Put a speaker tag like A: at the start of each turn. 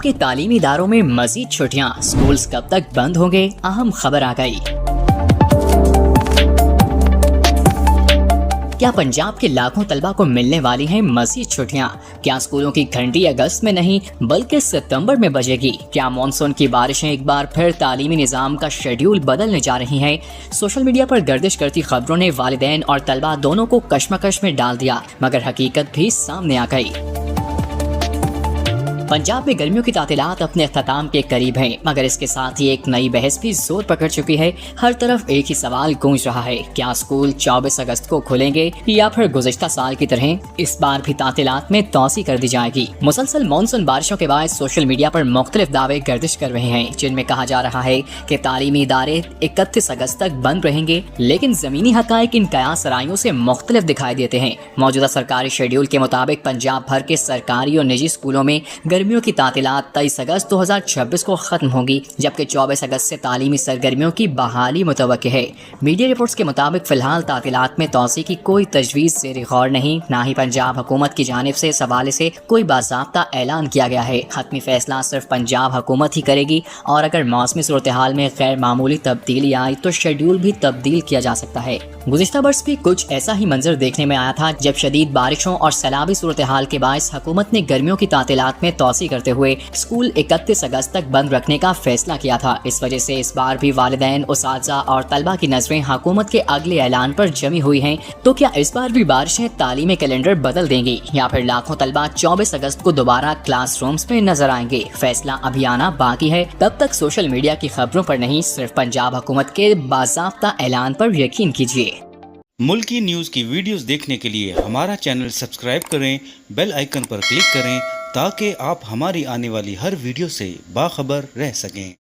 A: के तालीमी इदारों में मजीद छुट्टियां, स्कूल्स कब तक बंद होंगे, अहम खबर आ गई। क्या पंजाब के लाखों तलबा को मिलने वाली हैं मजीद छुट्टियां? क्या स्कूलों की घंटी अगस्त में नहीं बल्कि सितंबर में बजेगी? क्या मॉनसून की बारिशें एक बार फिर तालीमी निज़ाम का शेड्यूल बदलने जा रही हैं? सोशल मीडिया पर गर्दिश करती खबरों ने वालिदैन और तलबा दोनों को कश्मकश में डाल दिया, मगर हकीकत भी सामने आ गई। पंजाब में गर्मियों की तातीलात अपने अख्ताम के करीब हैं, मगर इसके साथ ही एक नई बहस भी जोर पकड़ चुकी है। हर तरफ एक ही सवाल गूंज रहा है, क्या स्कूल 24 अगस्त को खुलेंगे या फिर गुज़िश्ता साल की तरह इस बार भी तातीलात में तोसी कर दी जाएगी? मुसलसल मानसून बारिशों के बाद सोशल मीडिया पर मुख्तलिफ दावे गर्दिश कर रहे हैं, जिनमें कहा जा रहा है कि तालीमी इदारे 31 अगस्त तक बंद रहेंगे, लेकिन जमीनी हकायक इन कयास रायों से मुख्तलिफ दिखाई देते हैं। मौजूदा सरकारी शेड्यूल के मुताबिक पंजाब भर के सरकारी और निजी स्कूलों में गर्मियों की तातीलात 23 अगस्त 2026 को खत्म होगी, जबकि 24 अगस्त से तालीमी सरगर्मियों की बहाली मुतवक्किल है। मीडिया रिपोर्ट्स के मुताबिक फिलहाल तातीलात में तोसी की कोई तजवीज़ ज़ेर गौर नहीं, ना ही पंजाब हुकूमत की जानिब से इस हवाले से कोई बाज़ाब्ता ऐलान किया गया है। हतमी फैसला सिर्फ पंजाब हुकूमत ही करेगी, और अगर मौसमी सूरत हाल में गैर मामूली तब्दीली आई तो शेड्यूल भी तब्दील किया जा सकता है। गुज़िश्ता बरस भी कुछ ऐसा ही मंजर देखने में आया था, जब शदीद बारिशों और सैलाबी सूरत हाल के बायस हुकूमत ने गर्मियों की तातीलात में तोसी करते हुए स्कूल 31 अगस्त तक बंद रखने का फैसला किया था। इस वजह से इस बार भी वालिदैन, उसातिज़ा और तलबा की नजरें हुकूमत के अगले ऐलान पर जमी हुई हैं। तो क्या इस बार भी बारिशें तालीमी कैलेंडर बदल देंगी, या फिर लाखों तलबा 24 अगस्त को दोबारा क्लासरूम्स में नजर आएंगे? फैसला अभी आना बाकी है। तब तक सोशल मीडिया की खबरों पर नहीं, सिर्फ पंजाब हुकूमत के बाज़ाब्ता ऐलान पर यकीन कीजिए।
B: मुल्की न्यूज़ की वीडियोस देखने के लिए हमारा चैनल सब्सक्राइब करें, बेल आइकन पर क्लिक करें ताकि आप हमारी आने वाली हर वीडियो से बाखबर रह सकें।